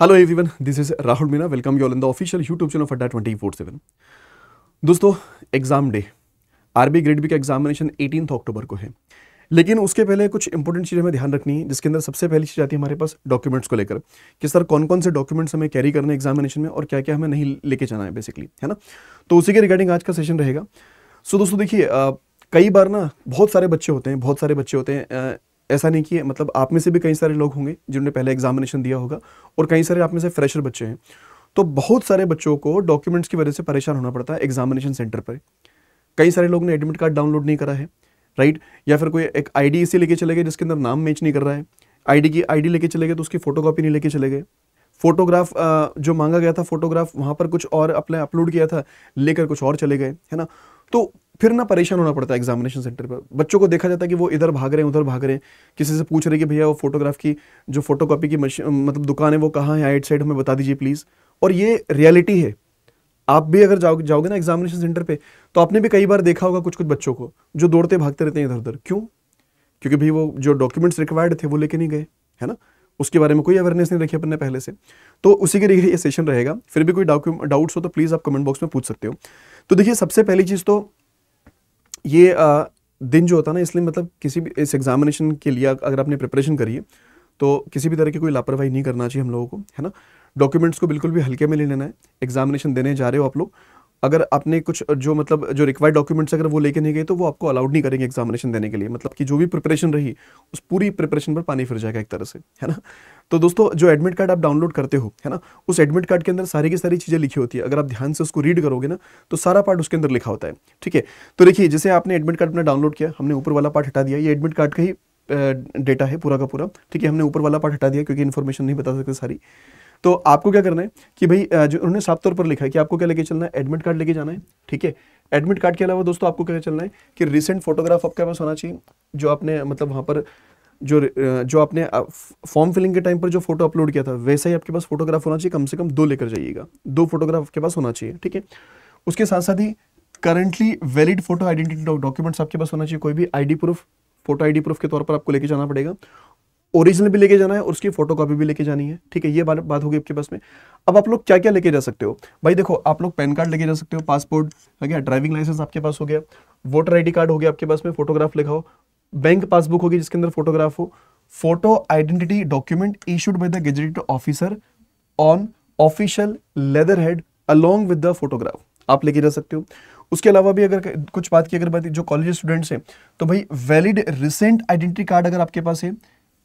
Hello everyone, this is Rahul Meena. Welcome you all in the official YouTube channel of Adda 24/7। दोस्तों, exam day RB grade B का examination 18 October को है, लेकिन उसके पहले कुछ इंपॉर्टेंट चीज़ें हमें ध्यान रखनी है, जिसके अंदर सबसे पहली चीज़ आती है हमारे पास डॉक्यूमेंट्स को लेकर कि सर कौन कौन से डॉक्यूमेंट्स हमें कैरी करने एग्जामिनेशन में और क्या क्या हमें नहीं लेके जाना है बेसिकली, है ना। तो उसी के रिगार्डिंग आज का सेशन रहेगा। सो दोस्तों देखिए, कई बार ना बहुत सारे बच्चे होते हैं, ऐसा नहीं कि मतलब आप में से भी कई सारे लोग होंगे जिन्होंने पहले एग्जामिनेशन दिया होगा और कई सारे आप में से फ्रेशर बच्चे हैं। तो बहुत सारे बच्चों को डॉक्यूमेंट्स की वजह से परेशान होना पड़ता है एग्जामिनेशन सेंटर पर। कई सारे लोग ने एडमिट कार्ड डाउनलोड नहीं करा है, राइट, या फिर कोई एक आईडी इसे लेके चले गए जिसके अंदर नाम मैच नहीं कर रहा है। आईडी लेके चले गए तो उसकी फोटोकॉपी नहीं लेके चले गए। फोटोग्राफ जो मांगा गया था, फोटोग्राफ वहां पर कुछ और अपने अपलोड किया था, लेकर कुछ और चले गए, है ना। तो फिर ना परेशान होना पड़ता है एग्जामिनेशन सेंटर पर। बच्चों को देखा जाता है कि वो इधर भाग रहे हैं उधर भाग रहे हैं, किसी से पूछ रहे कि भैया वो फोटोग्राफ की जो फोटोकॉपी की मशीन मतलब दुकान है वो कहाँ है, आइट साइड हमें बता दीजिए प्लीज। और ये रियलिटी है। आप भी अगर जाओगे ना एग्जामिनेशन सेंटर पे, तो आपने भी कई बार देखा होगा कुछ कुछ बच्चों को जो दौड़ते भागते रहते हैं इधर उधर। क्यों? क्योंकि भाई वो जो डॉक्यूमेंट्स रिक्वायर्ड थे वो लेके नहीं गए, है ना। उसके बारे में कोई अवेयरनेस नहीं रखी अपन ने पहले से। तो उसी के लिए ये सेशन रहेगा। फिर भी कोई डाउट्स हो तो प्लीज आप कमेंट बॉक्स में पूछ सकते हो। तो देखिए, सबसे पहली चीज तो ये दिन जो होता है ना, इसलिए मतलब किसी भी इस एग्जामिनेशन के लिए अगर आपने प्रिपरेशन करी है तो किसी भी तरह की कोई लापरवाही नहीं करना चाहिए हम लोगों को, है ना। डॉक्यूमेंट्स को बिल्कुल भी हल्के में ले लेना है। एग्जामिनेशन देने जा रहे हो आप लोग, अगर आपने कुछ जो मतलब जो रिक्वायर्ड डॉक्यूमेंट्स अगर वो लेके नहीं गए तो वो आपको अलाउड नहीं करेंगे एग्जामिनेशन देने के लिए। मतलब कि जो भी प्रिपरेशन रही उस पूरी प्रिपरेशन पर पानी फिर जाएगा एक तरह से, है ना। तो दोस्तों, जो एडमिट कार्ड आप डाउनलोड करते हो, है ना, उस एडमिट कार्ड के अंदर सारी की सारी चीज़ें लिखी होती है। अगर आप ध्यान से उसको रीड करोगे ना तो सारा पार्ट उसके अंदर लिखा होता है, ठीक है। तो देखिए, जैसे आपने एडमिट कार्ड अपना डाउनलोड किया, हमने ऊपर वाला पार्ट हटा दिया। ये एडमिट कार्ड का ही डेटा है पूरा का पूरा, ठीक है। हमने ऊपर वाला पार्ट हटा दिया क्योंकि इन्फॉर्मेशन नहीं बता सकते सारी। तो आपको क्या करना है कि भाई जो उन्होंने साफ तौर पर लिखा है कि आपको क्या लेके चलना है, एडमिट कार्ड लेके जाना है, ठीक है। एडमिट कार्ड के अलावा दोस्तों आपको क्या चलना है कि रिसेंट फोटोग्राफ आपके पास होना चाहिए। जो आपने मतलब वहाँ पर जो आपने फॉर्म फिलिंग के टाइम पर जो फोटो अपलोड किया था वैसा ही आपके पास फोटोग्राफ होना चाहिए। कम से कम 2 लेकर जाइएगा, 2 फोटोग्राफ आपके पास होना चाहिए, ठीक है। उसके साथ साथ ही currently valid photo identity documents आपके पास होना चाहिए। कोई भी ID proof, photo ID proof के तौर पर आपको लेके जाना पड़ेगा। ओरिजिनल भी लेके जाना है और उसकी फोटोकॉपी भी लेके जानी है, ठीक है। ये बात होगी आपके पास में। अब आप लोग क्या क्या लेके जा सकते हो भाई? देखो, आप लोग पैन कार्ड लेके जा सकते हो, पासपोर्ट हो गया, ड्राइविंग लाइसेंस आपके पास हो गया, वोटर आईडी कार्ड हो गया आपके पास में, फोटोग्राफ लिखा हो, बैंक पासबुक होगी जिसके अंदर फोटोग्राफ हो, photo identity document issued by the gazetted officer on official leather head along with the photograph, आप लेके जा सकते हो। उसके अलावा भी अगर कुछ बात की, अगर बात जो कॉलेज स्टूडेंट्स हैं तो भाई वैलिड रिसेंट आइडेंटिटी कार्ड अगर आपके पास है,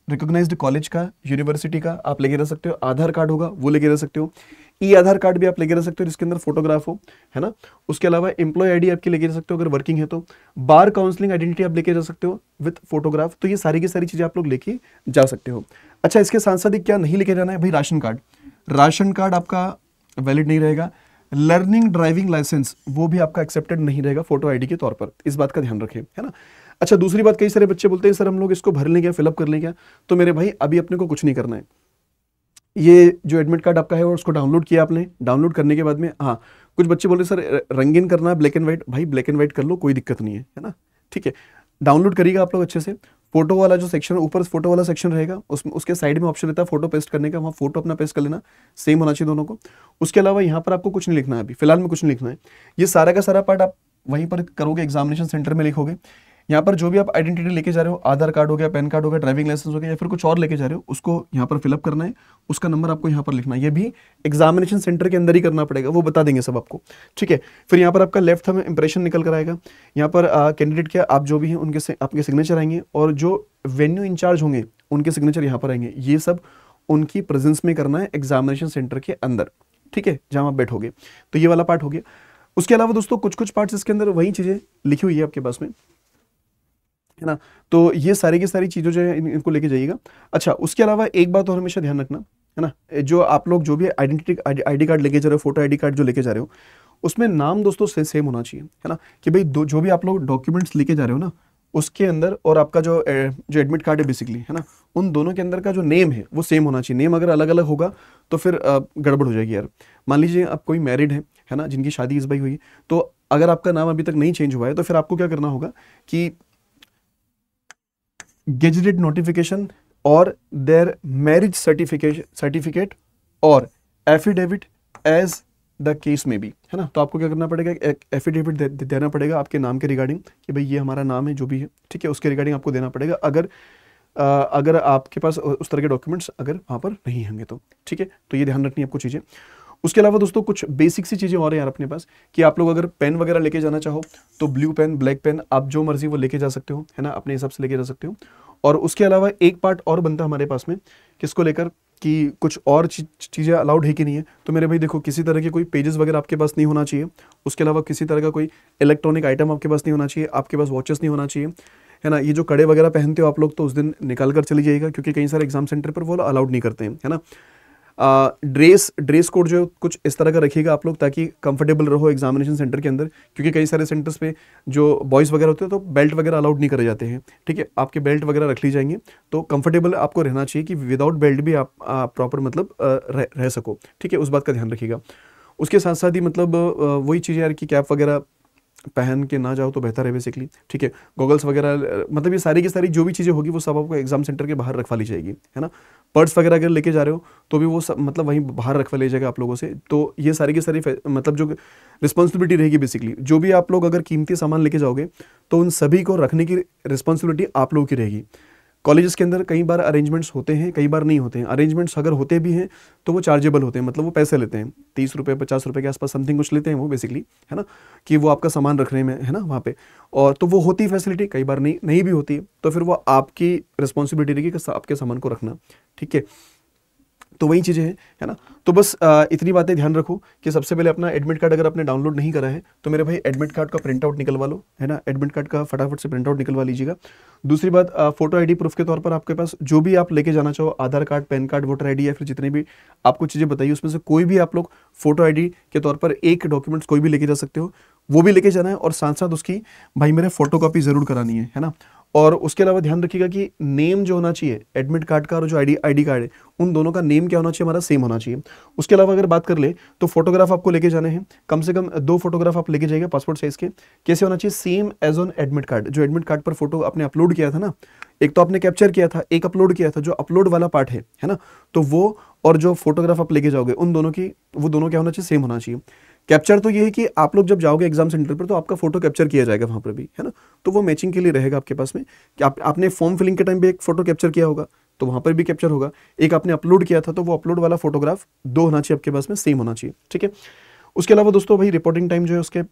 रिकॉग्नाइज्ड कॉलेज का, यूनिवर्सिटी का, आप लेके रह सकते हो। आधार कार्ड होगा वो लेके रह सकते हो। ई आधार कार्ड भी आप लेके रह सकते हो जिसके अंदर फोटोग्राफ हो, है ना। उसके अलावा एम्प्लॉय आईडी आपकी लेके रह सकते हो अगर वर्किंग है तो। बार काउंसलिंग आइडेंटिटी आप लेके जा सकते हो विद फोटोग्राफ। तो ये सारी की सारी चीजें आप लोग लेके जा सकते हो। अच्छा, इसके साथ साथ ही क्या नहीं लेके जाना है भाई? Ration card. राशन कार्ड आपका वैलिड नहीं रहेगा। लर्निंग ड्राइविंग लाइसेंस वो भी आपका एक्सेप्टेड नहीं रहेगा फोटो आईडी के तौर पर, इस बात का ध्यान रखें, है ना। अच्छा, दूसरी बात, कई सारे बच्चे बोलते हैं सर हम लोग इसको भर लें क्या, फिलअप कर लें क्या? तो मेरे भाई अभी अपने को कुछ नहीं करना है। ये जो एडमिट कार्ड आपका है और उसको डाउनलोड किया आपने, डाउनलोड करने के बाद में, हाँ, कुछ बच्चे बोल रहे सर रंगीन करना है, ब्लैक एंड व्हाइट। भाई ब्लैक एंड व्हाइट कर लो, कोई दिक्कत नहीं है ना, ठीक है। डाउनलोड करिएगा आप लोग अच्छे से। फोटो वाला जो सेक्शन ऊपर फोटो वाला सेक्शन रहेगा उसमें उसके साइड में ऑप्शन रहता है फोटो पेस्ट करने का, वहाँ फोटो अपना पेस्ट कर लेना, सेम होना चाहिए दोनों को। उसके अलावा यहाँ पर आपको कुछ नहीं लिखना है, अभी फिलहाल में कुछ नहीं लिखना है। ये सारा का सारा पार्ट आप वहीं पर करोगे, एग्जामिनेशन सेंटर में लिखोगे। यहाँ पर जो भी आप आइडेंटिटी लेके जा रहे हो, आधार कार्ड हो गया, पैन कार्ड हो गया, ड्राइविंग लाइसेंस हो गया, या फिर कुछ और लेके जा रहे हो, उसको यहाँ पर फिलअप करना है। उसका नंबर आपको यहाँ पर लिखना है। ये भी एग्जामिनेशन सेंटर के अंदर ही करना पड़ेगा, वो बता देंगे सब आपको, ठीक है। फिर यहाँ पर आपका लेफ्ट में इंप्रेशन निकल कर आएगा। यहाँ पर कैंडिडेट के आप जो भी हैं उनके आपके सिग्नेचर आएंगे और जो वेन्यू इंचार्ज होंगे उनके सिग्नेचर यहाँ पर आएंगे। ये सब उनकी प्रेजेंस में करना है एग्जामिनेशन सेंटर के अंदर, ठीक है, जहाँ आप बैठोगे। तो ये वाला पार्ट हो गया। उसके अलावा दोस्तों कुछ कुछ पार्ट्स इसके अंदर वही चीजें लिखी हुई है आपके पास में, है ना। तो ये सारी की सारी चीज़ों जो है इनको लेके जाइएगा। अच्छा, उसके अलावा एक बात और हमेशा ध्यान रखना, है ना, जो आप लोग जो भी आइडेंटिटी आईडी कार्ड लेके जा रहे हो, फोटो आईडी कार्ड जो लेके जा रहे हो, उसमें नाम दोस्तों सेम होना चाहिए, है ना। कि भाई जो भी आप लोग डॉक्यूमेंट्स लेके जा रहे हो ना, उसके अंदर और आपका जो एडमिट कार्ड है बेसिकली, है ना, उन दोनों के अंदर का जो नेम है वो सेम होना चाहिए। नेम अगर अलग अलग होगा तो फिर गड़बड़ हो जाएगी यार। मान लीजिए आप कोई मैरिड है ना, जिनकी शादी इस बार हुई, तो अगर आपका नाम अभी तक नहीं चेंज हुआ है तो फिर आपको क्या करना होगा कि गेजेटेड नोटिफिकेशन और देयर मैरिज सर्टिफिकेट और एफिडेविट एज द केस में भी, है ना। तो आपको क्या करना पड़ेगा, एक एफिडेविट देना पड़ेगा आपके नाम के रिगार्डिंग कि भाई ये हमारा नाम है जो भी है, ठीक है, उसके रिगार्डिंग आपको देना पड़ेगा, अगर आपके पास उस तरह के डॉक्यूमेंट्स अगर वहाँ पर नहीं होंगे तो, ठीक है। तो ये ध्यान रखनी है आपको चीज़ें। उसके अलावा दोस्तों कुछ बेसिक सी चीज़ें और हैं यार अपने पास, कि आप लोग अगर पेन वगैरह लेके जाना चाहो तो ब्लू पेन, ब्लैक पेन, आप जो मर्जी वो लेके जा सकते हो, है ना, अपने हिसाब से लेके जा सकते हो। और उसके अलावा एक पार्ट और बनता है हमारे पास में, किसको लेकर, कि कुछ और चीज़ें अलाउड है कि नहीं है। तो मेरे भाई देखो, किसी तरह के कोई पेजेस वगैरह आपके पास नहीं होना चाहिए, उसके अलावा किसी तरह का कोई इलेक्ट्रॉनिक आइटम आपके पास नहीं होना चाहिए, आपके पास वॉचेस नहीं होना चाहिए, है ना। ये जो कड़े वगैरह पहनते हो आप लोग तो उस दिन निकाल कर चली जाइएगा, क्योंकि कई सारे एग्जाम सेंटर पर वो अलाउड नहीं करते हैं, है ना। ड्रेस कोड जो कुछ इस तरह का रखिएगा आप लोग, ताकि कंफर्टेबल रहो एग्जामिनेशन सेंटर के अंदर, क्योंकि कई सारे सेंटर्स पे जो बॉयज़ वगैरह होते हैं तो बेल्ट वगैरह अलाउड नहीं करे जाते हैं, ठीक है। आपके बेल्ट वगैरह रख ली जाएंगे, तो कंफर्टेबल आपको रहना चाहिए कि विदाउट बेल्ट भी आप प्रॉपर मतलब रह सको, ठीक है। उस बात का ध्यान रखिएगा। उसके साथ साथ ही मतलब वही चीज़ यार कि कैप वगैरह पहन के ना जाओ तो बेहतर है बेसिकली, ठीक है। गॉगल्स वगैरह, मतलब ये सारी की सारी जो भी चीज़ें होगी वो सब आपको एग्जाम सेंटर के बाहर रखवा ली जाएगी, है ना। पर्स वगैरह अगर लेके जा रहे हो तो भी वो सब मतलब वहीं बाहर रखवा ली जाएगा आप लोगों से। तो ये सारी की सारी मतलब जो रिस्पॉन्सिबिलिटी रहेगी बेसिकली, जो भी आप लोग अगर कीमती सामान लेके जाओगे तो उन सभी को रखने की रिस्पॉन्सिबिलिटी आप लोगों की रहेगी। कॉलेजेस के अंदर कई बार अरेंजमेंट्स होते हैं, कई बार नहीं होते हैं। अरेंजमेंट्स अगर होते भी हैं तो वो चार्जेबल होते हैं, मतलब वो पैसे लेते हैं, 30 रुपये 50 रुपये के आसपास समथिंग कुछ लेते हैं वो बेसिकली, है ना, कि वो आपका सामान रखने में, है ना, वहाँ पे। और तो वो होती फैसिलिटी, कई बार नहीं भी होती है, तो फिर वो आपकी रिस्पॉन्सिबिलिटी रहेगी कि आपके सामान को रखना, ठीक है। तो वही चीज़ें हैं, है ना। तो बस इतनी बातें ध्यान रखो कि सबसे पहले अपना एडमिट कार्ड अगर आपने डाउनलोड नहीं करा है तो मेरे भाई एडमिट कार्ड का प्रिंट आउट निकलवा लो, है ना। एडमिट कार्ड का फटाफट से प्रिंट आउट निकलवा लीजिएगा। दूसरी बात, फोटो आईडी प्रूफ के तौर पर आपके पास जो भी आप लेके जाना चाहो, Aadhaar card, PAN card, voter ID, या फिर जितने भी आपको चीज़ें बताइए उसमें से कोई भी आप लोग फोटो आईडी के तौर पर एक डॉक्यूमेंट्स कोई भी लेके जा सकते हो, वो भी लेके जाना है। और साथ साथ उसकी भाई मेरे फोटो कॉपी जरूर करानी है ना। और उसके अलावा ध्यान रखिएगा कि नेम जो होना चाहिए एडमिट कार्ड का और जो आईडी कार्ड है, उन दोनों का नेम क्या होना चाहिए, हमारा सेम होना चाहिए। उसके अलावा अगर बात कर ले तो फोटोग्राफ आपको लेके जाने हैं, कम से कम 2 फोटोग्राफ आप लेके जाइएगा पासपोर्ट साइज के। कैसे होना चाहिए, same as on admit card. जो एडमिट कार्ड पर फोटो आपने अपलोड किया था ना, एक तो आपने कैप्चर किया था, एक अपलोड किया था, जो अपलोड वाला पार्ट है ना, तो वो और जो फोटोग्राफ आप लेके जाओगे उन दोनों की, वो दोनों क्या होना चाहिए, सेम होना चाहिए। कैप्चर तो ये है कि आप लोग जब जाओगे एग्जाम सेंटर पर तो आपका फोटो कैप्चर किया जाएगा वहाँ पर भी, है ना। तो वो मैचिंग के लिए रहेगा आपके पास में कि आपने फॉर्म फिलिंग के टाइम भी एक फोटो कैप्चर किया होगा तो वहाँ पर भी कैप्चर होगा। एक आपने अपलोड किया था तो वो अपलोड वाला फोटोग्राफ 2 होना चाहिए आपके पास में, सेम होना चाहिए, ठीक है। उसके अलावा दोस्तों भाई रिपोर्टिंग टाइम जो है उसके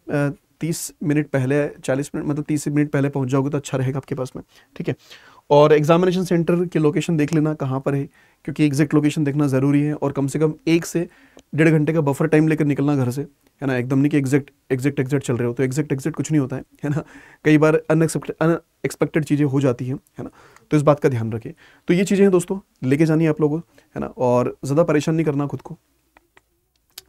30 मिनट पहले, 40 मिनट मतलब 30 मिनट पहले पहुँच जाओगे तो अच्छा रहेगा आपके पास में, ठीक है। और एग्जामिनेशन सेंटर की लोकेशन देख लेना कहाँ पर है, क्योंकि एग्जैक्ट लोकेशन देखना ज़रूरी है। और कम से कम 1 से 1.5 घंटे का बफर टाइम लेकर निकलना घर से, है ना। एकदम नहीं कि एग्जैक्ट चल रहे हो, तो एग्जैक्ट कुछ नहीं होता है ना। कई बार अनएक्सपेक्टेड चीज़ें हो जाती हैं, है ना। तो इस बात का ध्यान रखें। तो ये चीज़ें हैं दोस्तों, लेके जानी है आप लोगों, है ना। और ज़्यादा परेशान नहीं करना खुद को,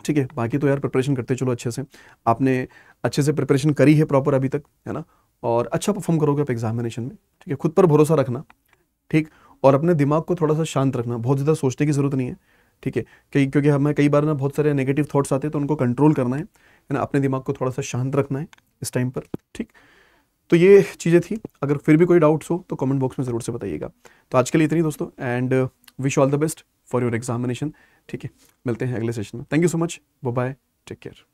ठीक है। बाकी तो यार प्रिपरेशन करते चलो अच्छे से, आपने अच्छे से प्रिपरेशन करी है प्रॉपर अभी तक, है ना। और अच्छा परफॉर्म करोगे आप एग्जामिनेशन में, ठीक है। खुद पर भरोसा रखना, ठीक। और अपने दिमाग को थोड़ा सा शांत रखना, बहुत ज़्यादा सोचने की ज़रूरत नहीं है, ठीक है। क्योंकि हमें कई बार ना बहुत सारे नेगेटिव थॉट्स आते हैं तो उनको कंट्रोल करना है ना। अपने दिमाग को थोड़ा सा शांत रखना है इस टाइम पर, ठीक। तो ये चीज़ें थी। अगर फिर भी कोई डाउट्स हो तो कमेंट बॉक्स में ज़रूर से बताइएगा। तो आज के लिए इतनी दोस्तों, and wish all the best for your examination, ठीक है। मिलते हैं अगले सेशन में। Thank you so much, bye bye, take care.